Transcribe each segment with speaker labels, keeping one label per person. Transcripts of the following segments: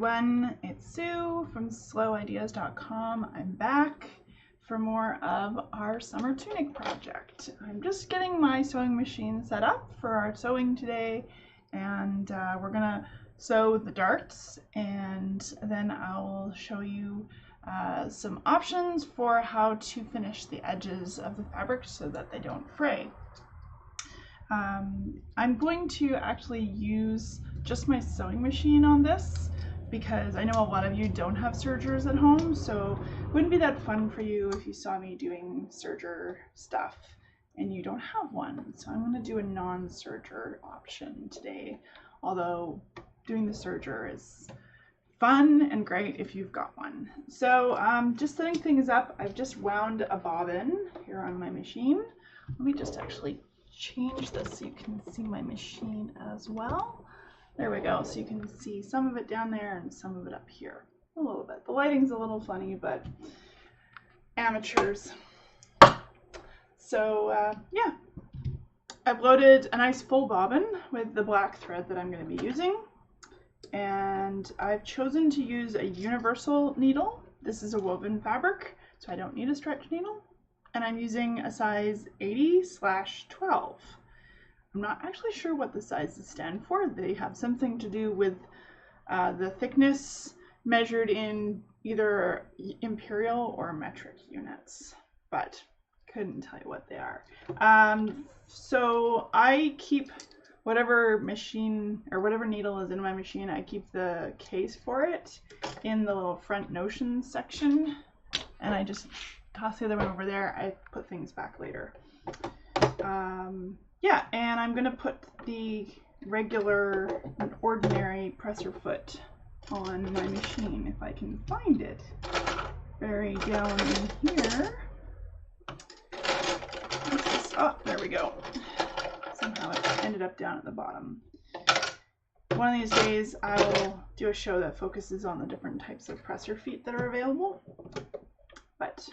Speaker 1: everyone, it's Sue from slowideas.com. I'm back for more of our summer tunic project. I'm just getting my sewing machine set up for our sewing today, and we're gonna sew the darts, and then I'll show you some options for how to finish the edges of the fabric so that they don't fray. I'm going to actually use just my sewing machine on this because I know a lot of you don't have sergers at home, so it wouldn't be that fun for you if you saw me doing serger stuff and you don't have one. So I'm going to do a non-serger option today, although doing the serger is fun and great if you've got one. So just setting things up, I've just wound a bobbin here on my machine. Let me just actually change this so you can see my machine as well. There we go. So you can see some of it down there and some of it up here a little bit. The lighting's a little funny, but amateurs. So yeah, I've loaded a nice full bobbin with the black thread that I'm going to be using, and I've chosen to use a universal needle. This is a woven fabric, so I don't need a stretch needle. And I'm using a size 80/12. I'm not actually sure what the sizes stand for. They have something to do with the thickness measured in either imperial or metric units, but couldn't tell you what they are. So I keep whatever machine or whatever needle is in my machine, I keep the case for it in the little front notions section, and I just toss the other one over there. I put things back later. Yeah, and I'm gonna put the regular, ordinary presser foot on my machine if I can find it. Very down in here. Oh, there we go. Somehow it ended up down at the bottom. One of these days I will do a show that focuses on the different types of presser feet that are available, but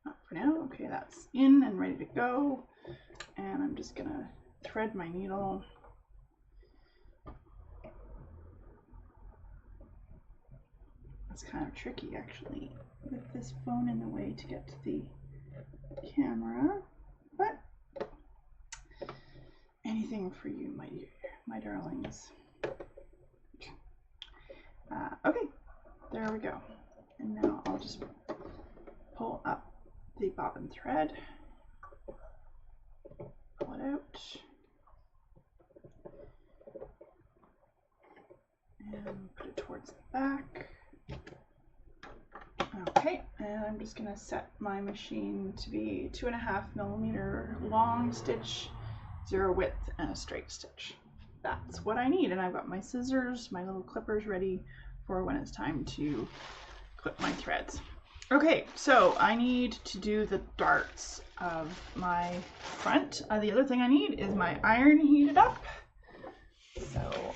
Speaker 1: not for now. Okay, that's in and ready to go, and I'm just gonna thread my needle. It's kind of tricky actually with this phone in the way to get to the camera, but anything for you, my darlings. Okay, there we go. And now I'll just pull up the bobbin thread, pull it out, and put it towards the back. Okay, and I'm just going to set my machine to be 2.5mm long stitch, 0 width, and a straight stitch. That's what I need, and I've got my scissors, my little clippers ready for when it's time to clip my threads. Okay, so I need to do the darts of my front. The other thing I need is my iron heated up. So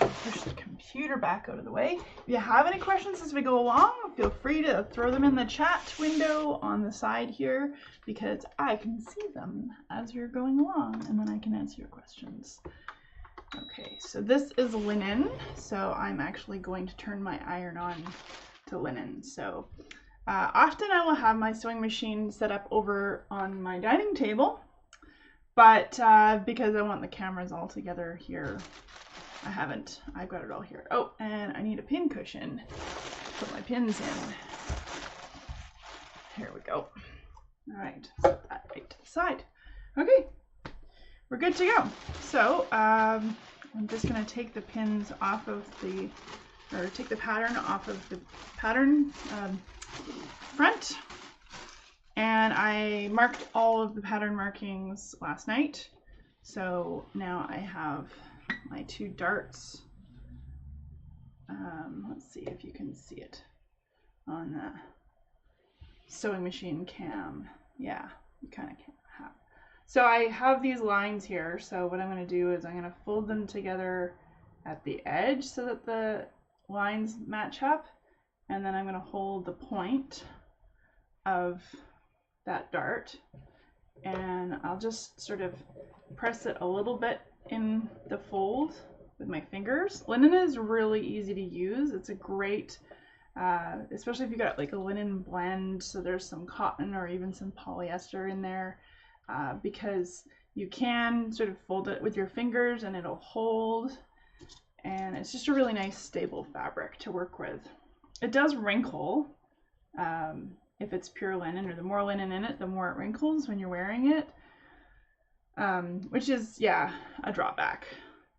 Speaker 1: I'll push the computer back out of the way. If you have any questions as we go along, feel free to throw them in the chat window on the side here, because I can see them as you're going along, and then I can answer your questions. Okay, so this is linen, so I'm actually going to turn my iron on to linen. So often I will have my sewing machine set up over on my dining table, but because I want the cameras all together here, I haven't. I've got it all here. Oh, and I need a pin cushion to put my pins in. Here we go. All right, set that right to the side. Okay, we're good to go. So I'm just gonna take the pins off of the, or take the pattern off of the pattern front. And I marked all of the pattern markings last night. So now I have my 2 darts. Let's see if you can see it on the sewing machine cam. Yeah, you kind of can't have. So I have these lines here. So what I'm going to do is I'm going to fold them together at the edge so that the lines match up. And then I'm going to hold the point of that dart, and I'll just sort of press it a little bit in the fold with my fingers. Linen is really easy to use. It's a great, especially if you got like a linen blend, so there's some cotton or even some polyester in there, because you can sort of fold it with your fingers and it'll hold, and it's just a really nice stable fabric to work with. It does wrinkle if it's pure linen, or the more linen in it, the more it wrinkles when you're wearing it, which is, yeah, a drawback,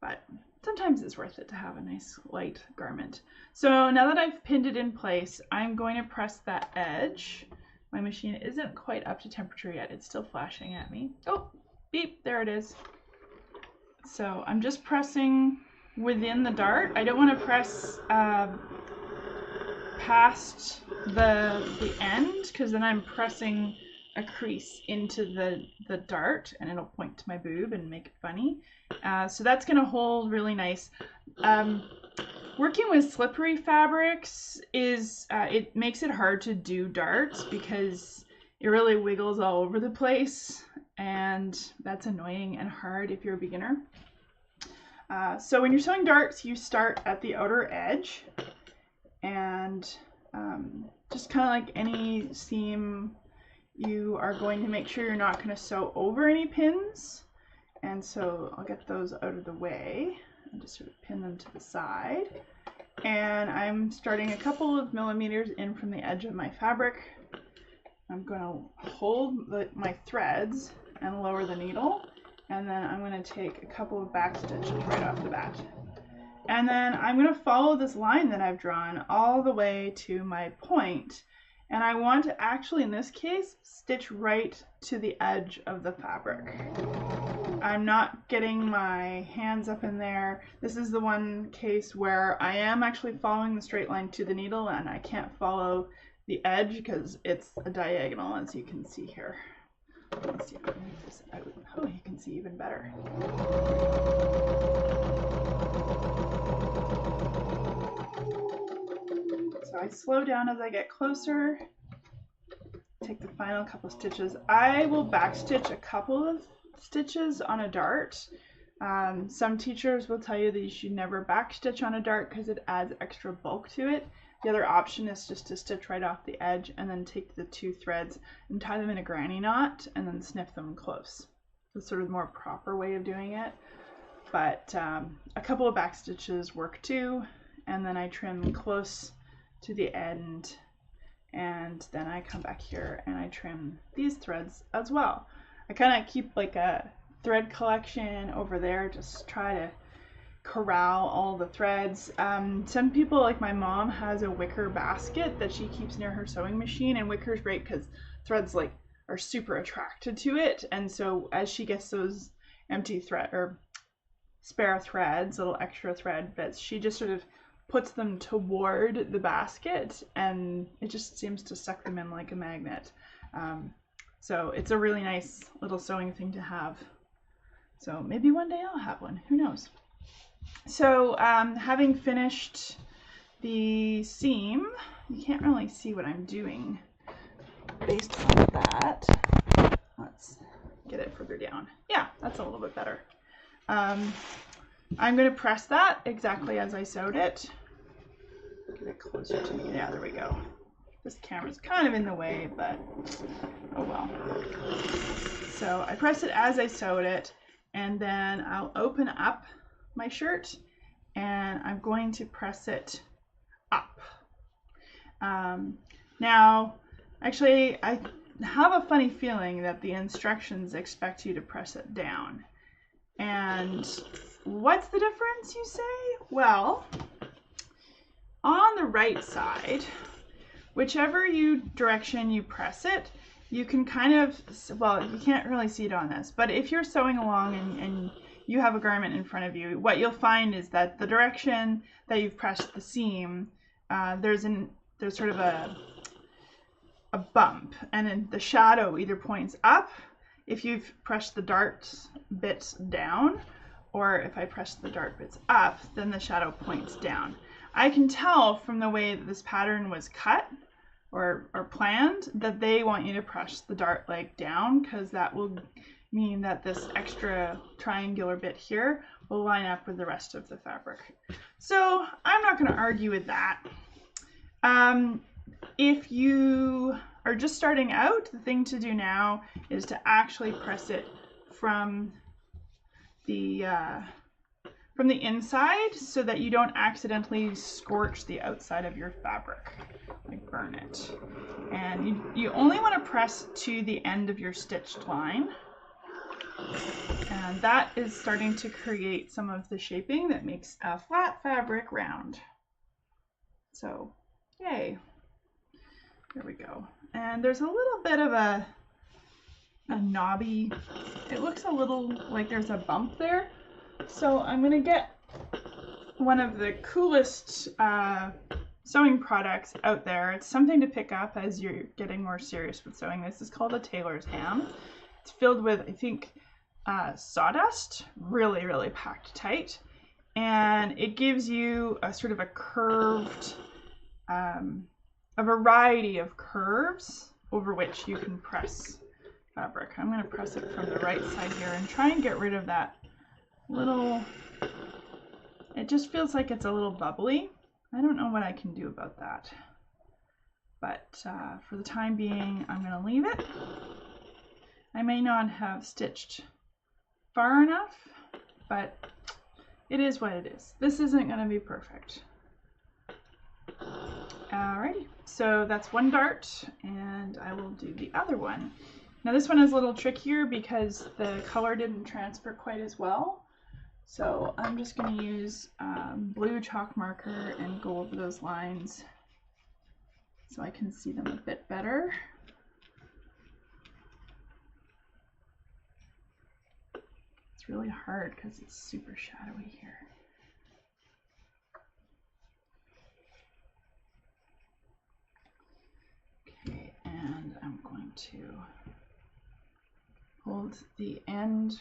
Speaker 1: but sometimes it's worth it to have a nice light garment. So now that I've pinned it in place, I'm going to press that edge. My machine isn't quite up to temperature yet. It's still flashing at me. Oh, beep, there it is. So I'm just pressing within the dart. I don't want to press past the end, because then I'm pressing a crease into the dart and it'll point to my boob and make it funny. So that's going to hold really nice. Working with slippery fabrics is, it makes it hard to do darts because it really wiggles all over the place, and that's annoying and hard if you're a beginner. So when you're sewing darts, you start at the outer edge, and just kind of like any seam, you are going to make sure you're not going to sew over any pins. And so I'll get those out of the way and just sort of pin them to the side. And I'm starting a couple of millimeters in from the edge of my fabric. I'm going to hold my threads and lower the needle, and then I'm going to take a couple of back stitches right off the bat. And then I'm going to follow this line that I've drawn all the way to my point. And I want to actually, in this case, stitch right to the edge of the fabric. I'm not getting my hands up in there. This is the one case where I am actually following the straight line to the needle, and I can't follow the edge because it's a diagonal, as you can see here. Let's see if I can move this out. Oh, you can see even better. So I slow down as I get closer, take the final couple stitches. I will backstitch a couple of stitches on a dart. Some teachers will tell you that you should never backstitch on a dart because it adds extra bulk to it. The other option is just to stitch right off the edge and then take the two threads and tie them in a granny knot and then snip them close. That's sort of the more proper way of doing it. But a couple of back stitches work too, and then I trim close to the end, and then I come back here and I trim these threads as well. I kind of keep like a thread collection over there, just try to corral all the threads. Some people, like my mom, has a wicker basket that she keeps near her sewing machine, and wicker's great because threads like are super attracted to it, and so as she gets those empty thread or spare threads, little extra thread bits, she just sort of puts them toward the basket and it just seems to suck them in like a magnet. So it's a really nice little sewing thing to have. So maybe one day I'll have one, who knows. So having finished the seam, you can't really see what I'm doing based on that. Let's get it further down. Yeah, that's a little bit better. I'm going to press that exactly as I sewed it. Get it closer to me. Yeah, there we go. This camera's kind of in the way, but oh well. So I press it as I sewed it, and then I'll open up my shirt and I'm going to press it up. Now, actually, I have a funny feeling that the instructions expect you to press it down. And what's the difference, you say? Well, on the right side, whichever direction you press it, you can kind of, well, you can't really see it on this, but if you're sewing along and you have a garment in front of you, what you'll find is that the direction that you've pressed the seam, there's sort of a bump, and then the shadow either points up if you've pressed the dart bits down, or if I press the dart bits up, then the shadow points down. I can tell from the way that this pattern was cut or planned that they want you to press the dart leg down, because that will meaning that this extra triangular bit here will line up with the rest of the fabric. So I'm not going to argue with that. If you are just starting out, the thing to do now is to actually press it from the inside so that you don't accidentally scorch the outside of your fabric, like burn it. And you only want to press to the end of your stitched line. And that is starting to create some of the shaping that makes a flat fabric round. So, yay. There we go. And there's a little bit of a knobby, it looks a little like there's a bump there. So I'm gonna get one of the coolest sewing products out there. It's something to pick up as you're getting more serious with sewing. This is called a tailor's ham. It's filled with, I think, sawdust, really packed tight. And it gives you a sort of a curved, a variety of curves over which you can press fabric. I'm going to press it from the right side here and try and get rid of that little, it just feels like it's a little bubbly. I don't know what I can do about that, but for the time being I'm going to leave it. I may not have stitched far enough, but it is what it is. This isn't going to be perfect. Alrighty, so that's one dart, and I will do the other one. Now this one is a little trickier because the color didn't transfer quite as well. So I'm just going to use blue chalk marker and go over those lines so I can see them a bit better. It's really hard because it's super shadowy here. Okay, and I'm going to hold the end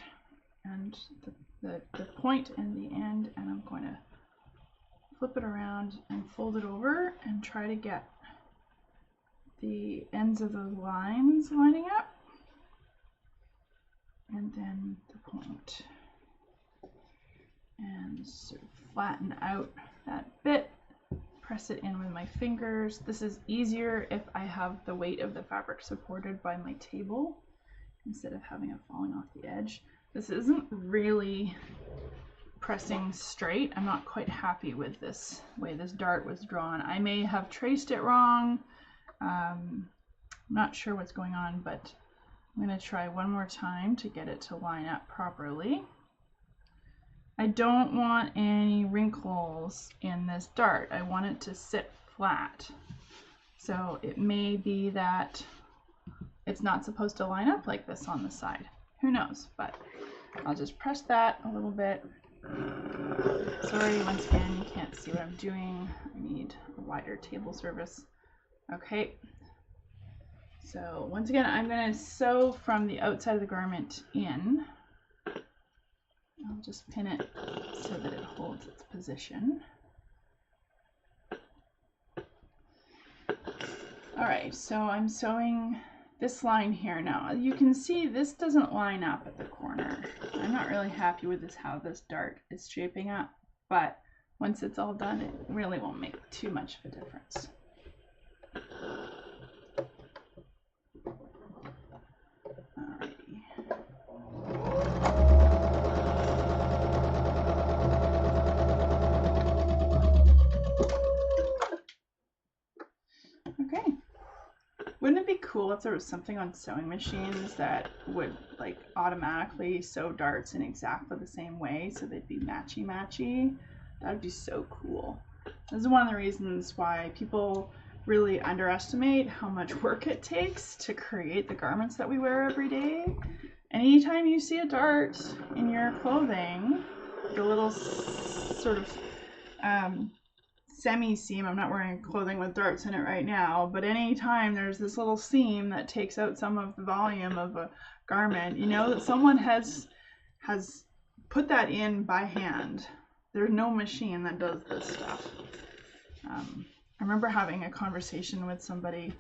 Speaker 1: and the point and the end, and I'm going to flip it around and fold it over and try to get the ends of the lines lining up, and then the point, and sort of flatten out that bit, press it in with my fingers. This is easier if I have the weight of the fabric supported by my table instead of having it falling off the edge. This isn't really pressing straight. I'm not quite happy with this way this dart was drawn. I may have traced it wrong. I'm not sure what's going on, but I'm going to try one more time to get it to line up properly. I don't want any wrinkles in this dart. I want it to sit flat. So it may be that it's not supposed to line up like this on the side. Who knows? But I'll just press that a little bit. Sorry, once again, you can't see what I'm doing. I need a wider table surface. Okay. So once again, I'm going to sew from the outside of the garment in. I'll just pin it so that it holds its position. All right, so I'm sewing this line here now. You can see this doesn't line up at the corner. I'm not really happy with this, how this dart is shaping up, but once it's all done, it really won't make too much of a difference. Okay. Wouldn't it be cool if there was something on sewing machines that would like automatically sew darts in exactly the same way so they'd be matchy-matchy? That would be so cool. This is one of the reasons why people really underestimate how much work it takes to create the garments that we wear every day. Anytime you see a dart in your clothing, the little sort of semi-seam, I'm not wearing clothing with darts in it right now, but anytime there's this little seam that takes out some of the volume of a garment, you know that someone has put that in by hand. There's no machine that does this stuff. I remember having a conversation with somebody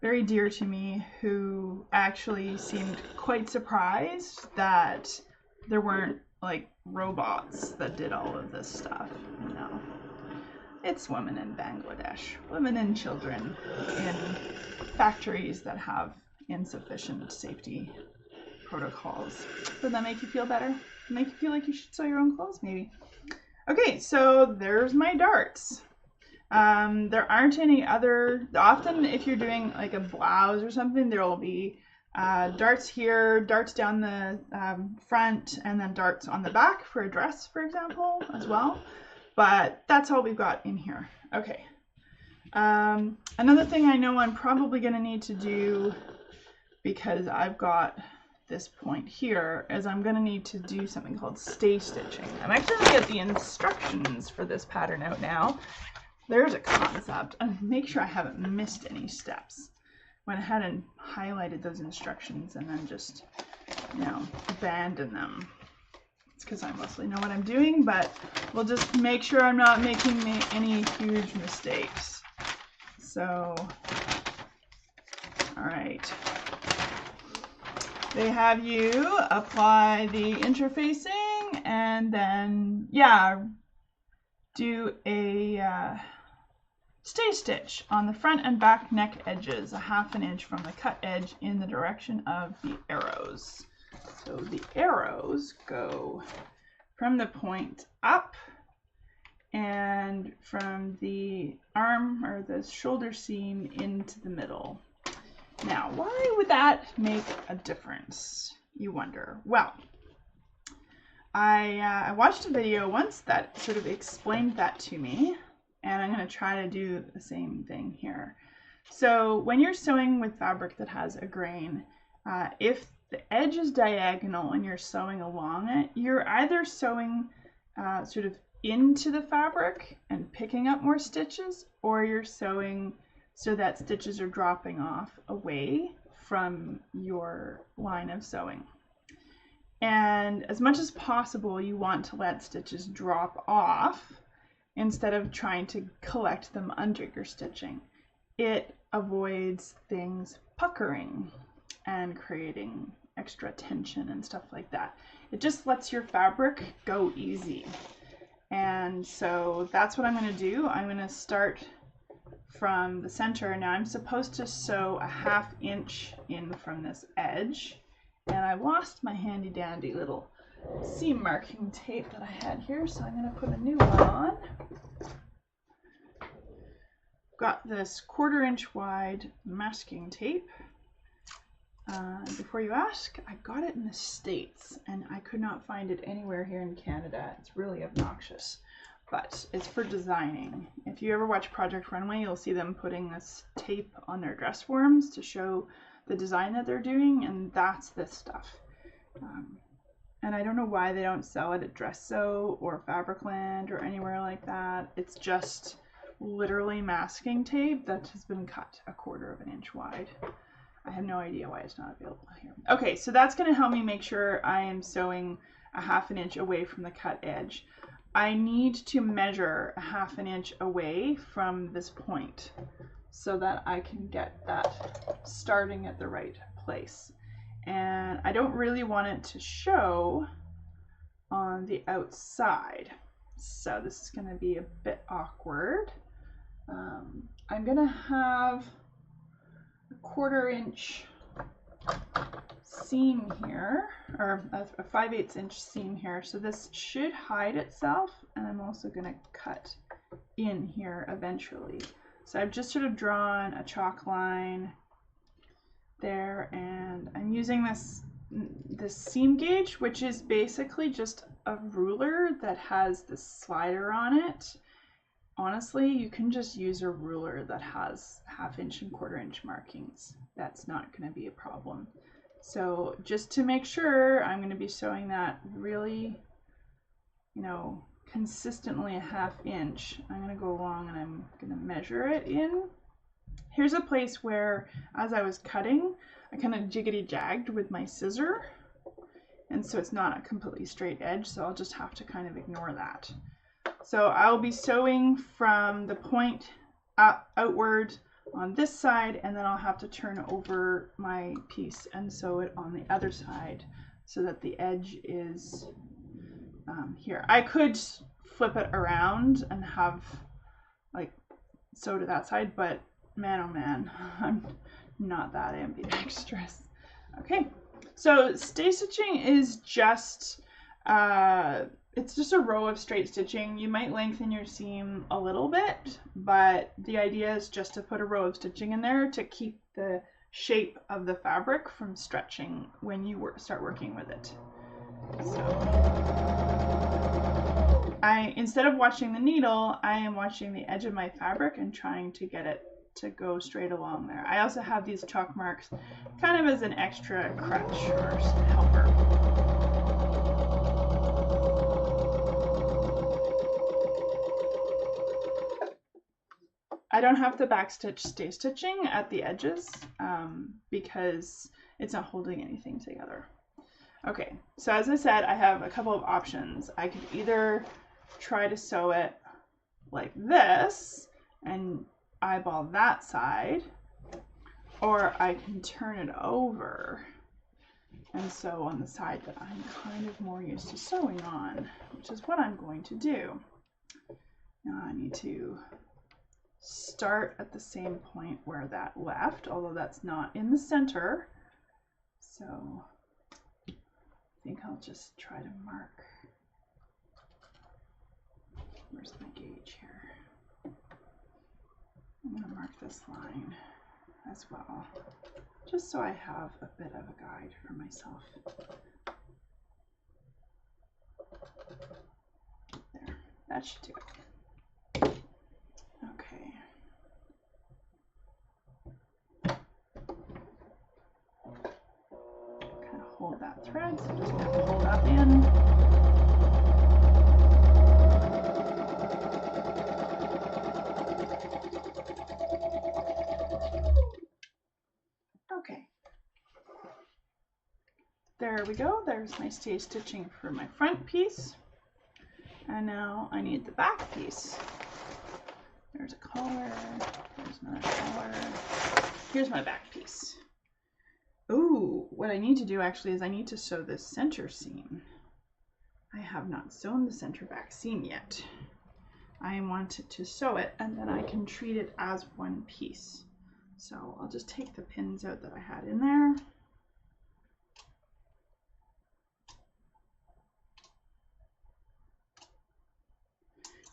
Speaker 1: very dear to me who actually seemed quite surprised that there weren't like robots that did all of this stuff. No, it's women in Bangladesh, women and children in factories that have insufficient safety protocols. Does that make you feel better? Make you feel like you should sew your own clothes, maybe? Okay, so there's my darts. There aren't any other, often if you're doing like a blouse or something, there will be darts here, darts down the front, and then darts on the back for a dress, for example, as well. But that's all we've got in here. Okay. Another thing I know I'm probably going to need to do, because I've got this point here, is I'm going to need to do something called stay stitching. I'm actually going to get the instructions for this pattern out now. There's a concept, and make sure I haven't missed any steps. Went ahead and highlighted those instructions and then just, abandon them. It's because I mostly know what I'm doing, but we'll just make sure I'm not making any huge mistakes. So, all right. They have you apply the interfacing and then, do a stay stitch on the front and back neck edges, a 1/2 inch from the cut edge in the direction of the arrows. So the arrows go from the point up and from the arm or the shoulder seam into the middle. Now, why would that make a difference, you wonder? Well, I watched a video once that sort of explained that to me, and I'm going to try to do the same thing here. So when you're sewing with fabric that has a grain, if the edge is diagonal and you're sewing along it, you're either sewing sort of into the fabric and picking up more stitches, or you're sewing so that stitches are dropping off away from your line of sewing. And as much as possible, you want to let stitches drop off instead of trying to collect them under your stitching. It avoids things puckering and creating extra tension and stuff like that. It just lets your fabric go easy. And so that's what I'm going to do. I'm going to start from the center. Now I'm supposed to sew a 1/2 inch in from this edge, and I lost my handy dandy little seam marking tape that I had here, so I'm going to put a new one on. Got this 1/4 inch wide masking tape. Before you ask, I got it in the States and I could not find it anywhere here in Canada. It's really obnoxious, but it's for designing. If you ever watch Project Runway, you'll see them putting this tape on their dress forms to show the design that they're doing, and that's this stuff. And I don't know why they don't sell it at Dress Sew or Fabricland or anywhere like that. It's just literally masking tape that has been cut 1/4 inch wide. I have no idea why it's not available here. Okay, so that's going to help me make sure I am sewing a 1/2 inch away from the cut edge. I need to measure a 1/2 inch away from this point so that I can get that starting at the right place. And I don't really want it to show on the outside. So this is going to be a bit awkward. I'm going to have a 1/4 inch seam here, or a 5/8 inch seam here. So this should hide itself, and I'm also going to cut in here eventually. So I've just sort of drawn a chalk line there, and I'm using this seam gauge, which is basically just a ruler that has this slider on it. Honestly, you can just use a ruler that has 1/2 inch and 1/4 inch markings. That's not going to be a problem. So just to make sure, I'm going to be sewing that really, consistently a 1/2 inch. I'm going to go along and I'm going to measure it in. Here's a place where, as I was cutting, I kind of jiggity-jagged with my scissor, and so it's not a completely straight edge, so I'll just have to kind of ignore that. So I'll be sewing from the point outward on this side, and then I'll have to turn over my piece and sew it on the other side so that the edge is here. I could flip it around and have like sew to that side, but man, oh man, I'm not that ambidextrous. Okay, so stay stitching is just it's just a row of straight stitching. You might lengthen your seam a little bit, but the idea is just to put a row of stitching in there to keep the shape of the fabric from stretching when you start working with it. So instead of watching the needle, I am watching the edge of my fabric and trying to get it to go straight along there. I also have these chalk marks kind of as an extra crutch or helper. I don't have to backstitch stay stitching at the edges because it's not holding anything together. Okay, so as I said, I have a couple of options. I could either try to sew it like this and eyeball that side, or I can turn it over and sew on the side that I'm kind of more used to sewing on, which is what I'm going to do. Now I need to start at the same point where that left, although that's not in the center. So I think I'll just try to mark. Where's my gauge here? I'm going to mark this line as well, just so I have a bit of a guide for myself. There, that should do it. Okay. Kind of hold that thread, so just going to pull that in. Okay. There we go. There's my stay stitching for my front piece. And now I need the back piece. There's a collar, there's another collar. Here's my back piece. Ooh, what I need to do actually is I need to sew this center seam. I have not sewn the center back seam yet. I wanted to sew it and then I can treat it as one piece. So I'll just take the pins out that I had in there.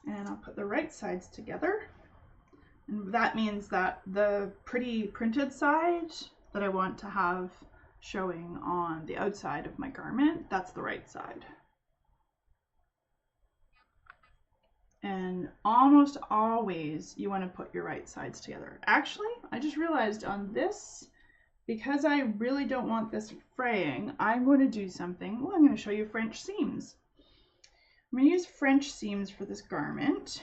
Speaker 1: And I'll put the right sides together. And that means that the pretty printed side that I want to have showing on the outside of my garment, that's the right side. And almost always you want to put your right sides together. Actually, I just realized on this, because I really don't want this fraying, I'm going to do something. Well, I'm going to show you French seams. I'm going to use French seams for this garment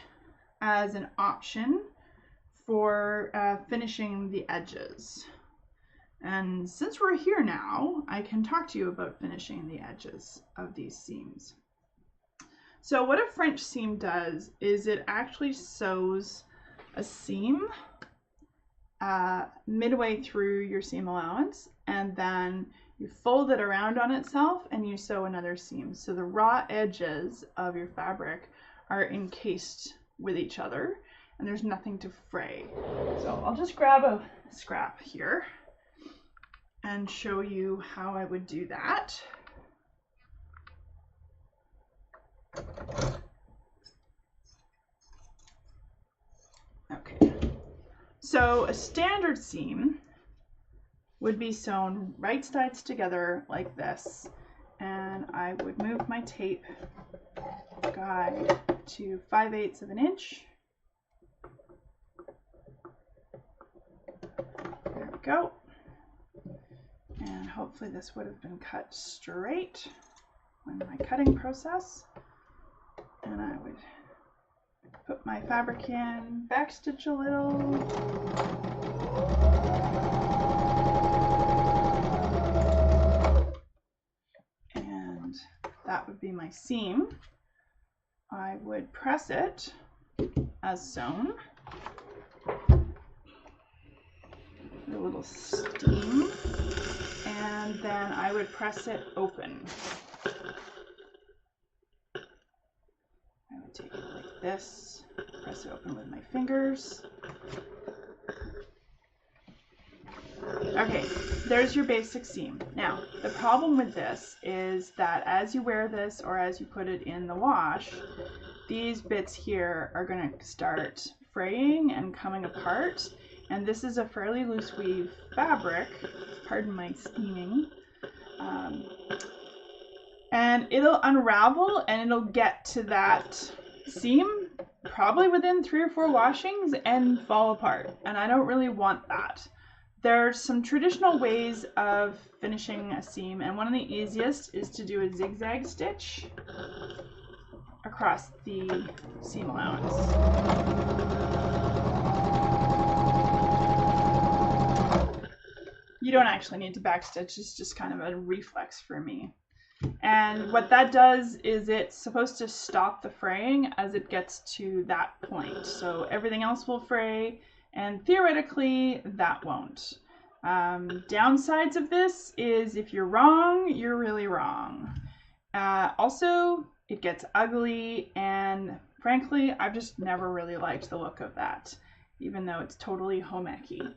Speaker 1: as an option for finishing the edges. And since we're here now, I can talk to you about finishing the edges of these seams. So what a French seam does is it actually sews a seam midway through your seam allowance, and then you fold it around on itself and you sew another seam. So the raw edges of your fabric are encased with each other and there's nothing to fray. So I'll just grab a scrap here and show you how I would do that. Okay, so a standard seam would be sewn right sides together like this, and I would move my tape guide to 5/8 of an inch. There we go. And hopefully this would have been cut straight in my cutting process. And I would put my fabric in, backstitch a little. And that would be my seam. I would press it as sewn. a little steam, and then I would press it open. I would take it like this, press it open with my fingers. Okay, there's your basic seam. Now, the problem with this is that as you wear this or as you put it in the wash, these bits here are going to start fraying and coming apart. And this is a fairly loose weave fabric, pardon my steaming. And it'll unravel and it'll get to that seam probably within 3 or 4 washings and fall apart. And I don't really want that. There's some traditional ways of finishing a seam, and one of the easiest is to do a zigzag stitch across the seam allowance. You don't actually need to backstitch, it's just kind of a reflex for me. And what that does is it's supposed to stop the fraying as it gets to that point. So everything else will fray, and theoretically that won't. Downsides of this is if you're wrong, you're really wrong. Also, it gets ugly, and frankly, I've just never really liked the look of that, even though it's totally home-ec-y.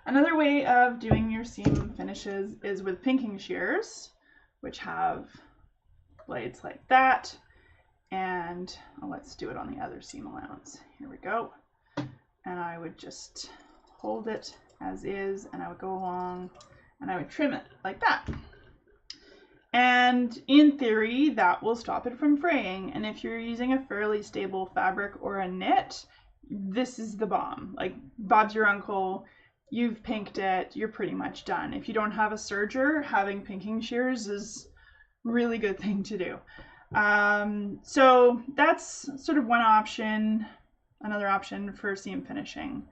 Speaker 1: Another way of doing your seam finishes is with pinking shears, which have blades like that. And let's do it on the other seam allowance. Here we go. And I would just hold it as is, and I would go along and I would trim it like that. And in theory, that will stop it from fraying. And if you're using a fairly stable fabric or a knit, this is the bomb. Like, Bob's your uncle, you've pinked it, you're pretty much done. If you don't have a serger, having pinking shears is a really good thing to do. So that's sort of one option. Another option for seam finishing.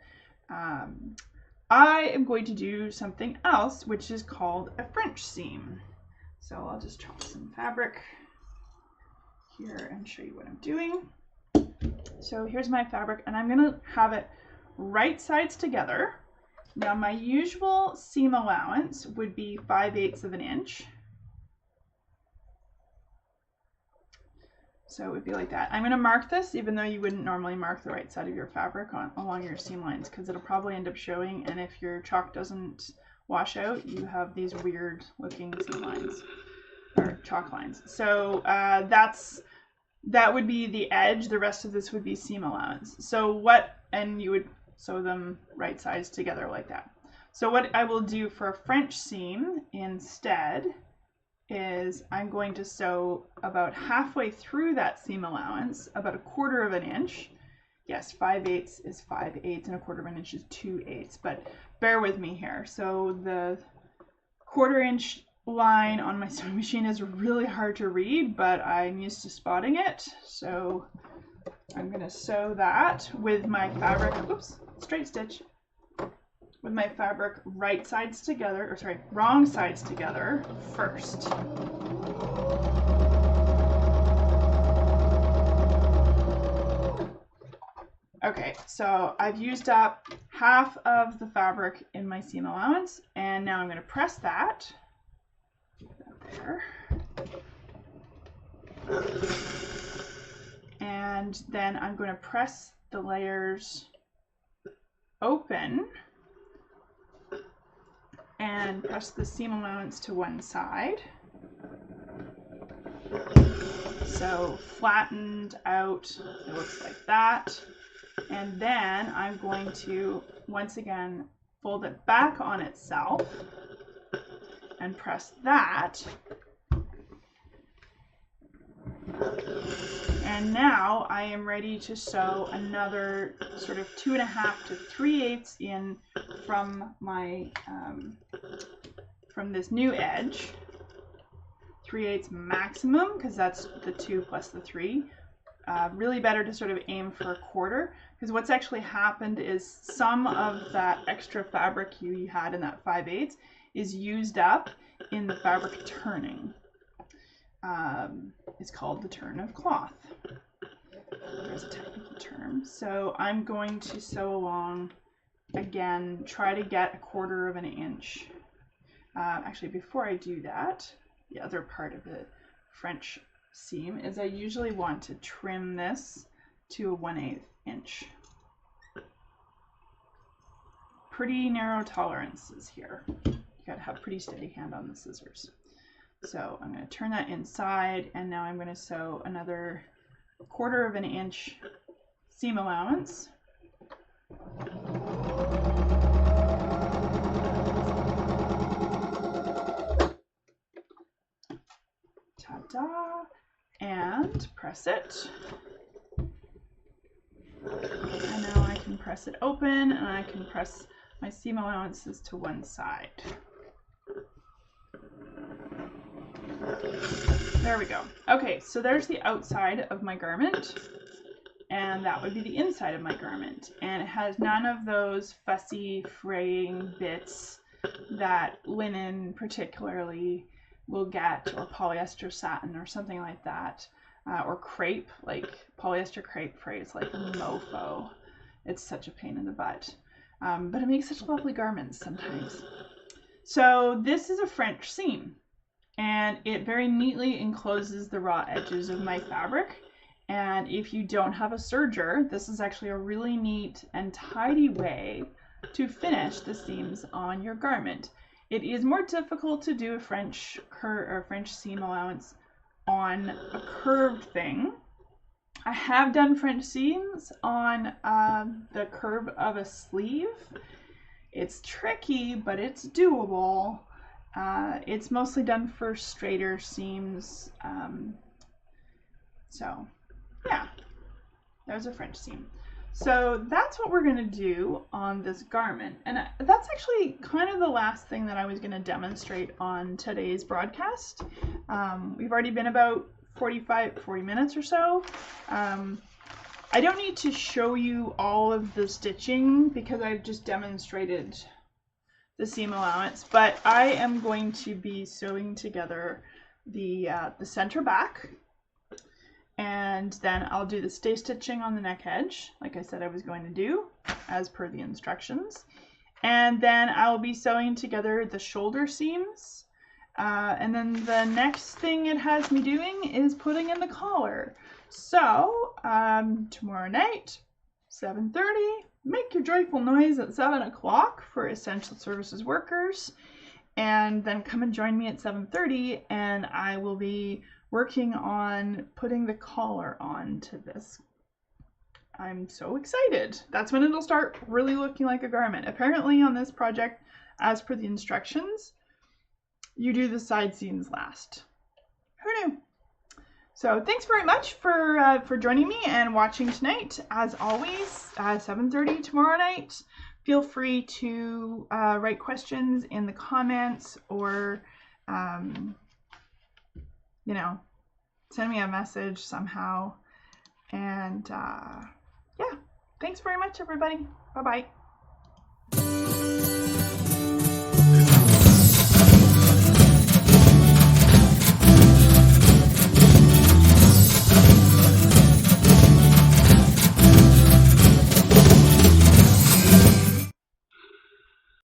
Speaker 1: I am going to do something else, which is called a French seam. So I'll just chop some fabric here and show you what I'm doing. So here's my fabric, and I'm gonna have it right sides together. Now my usual seam allowance would be 5/8 of an inch. So it would be like that. I'm going to mark this, even though you wouldn't normally mark the right side of your fabric along your seam lines, because it'll probably end up showing, and if your chalk doesn't wash out, you have these weird looking seam lines, or chalk lines. So that would be the edge. The rest of this would be seam allowance. And you would sew them right sides together like that. So what I will do for a French seam instead is I'm going to sew about halfway through that seam allowance, about 1/4 of an inch. Yes, 5/8 is 5/8 and 1/4 of an inch is 2/8, but bear with me here. So the 1/4 inch line on my sewing machine is really hard to read, but I'm used to spotting it. So I'm gonna sew that with my fabric, oops, straight stitch, with my fabric right sides together, or sorry, wrong sides together first. Okay, so I've used up half of the fabric in my seam allowance, and now I'm going to press that. There. And then I'm going to press the layers open and press the seam allowance to one side. So flattened out, it looks like that. And then I'm going to, once again, fold it back on itself and press that. And now I am ready to sew another sort of 2.5 to 3/8 in from my from this new edge. 3/8 maximum, because that's the 2 plus the 3. Really better to sort of aim for 1/4, because what's actually happened is some of that extra fabric you had in that 5/8 is used up in the fabric turning. It's called the turn of cloth. There's a technical term. So I'm going to sew along again, try to get 1/4 of an inch. Actually, before I do that, the other part of the French seam is I usually want to trim this to a 1/8 inch. Pretty narrow tolerances here. You gotta have pretty steady hand on the scissors. So I'm going to turn that inside, and now I'm going to sew another 1/4 of an inch seam allowance. Ta-da! And press it. And now I can press it open, and I can press my seam allowances to one side. There we go. Okay, so there's the outside of my garment, and that would be the inside of my garment. And it has none of those fussy fraying bits that linen particularly will get, or polyester satin or something like that, or crepe, like polyester crepe frays like a mofo. It's such a pain in the butt, but it makes such lovely garments sometimes. So this is a French seam, and it very neatly encloses the raw edges of my fabric. And if you don't have a serger, this is actually a really neat and tidy way to finish the seams on your garment. It is more difficult to do a French seam allowance on a curved thing. I have done French seams on the curve of a sleeve. It's tricky, but it's doable. It's mostly done for straighter seams. So yeah, there's a French seam. So that's what we're going to do on this garment. And that's actually kind of the last thing that I was going to demonstrate on today's broadcast. We've already been about 40 minutes or so. I don't need to show you all of the stitching because I've just demonstrated the seam allowance, but I am going to be sewing together the center back, and then I'll do the stay stitching on the neck edge, like I said I was going to do, as per the instructions. And then I'll be sewing together the shoulder seams. And then the next thing it has me doing is putting in the collar. So, tomorrow night, 7:30, make your joyful noise at 7 o'clock for essential services workers. And then come and join me at 7:30, and I will be working on putting the collar on to this. I'm so excited. That's when it'll start really looking like a garment. Apparently on this project, as per the instructions, you do the side seams last. Who knew? So thanks very much for joining me and watching tonight. As always, 7:30 tomorrow night. Feel free to write questions in the comments, or you know, send me a message somehow. And yeah, thanks very much, everybody. Bye-bye.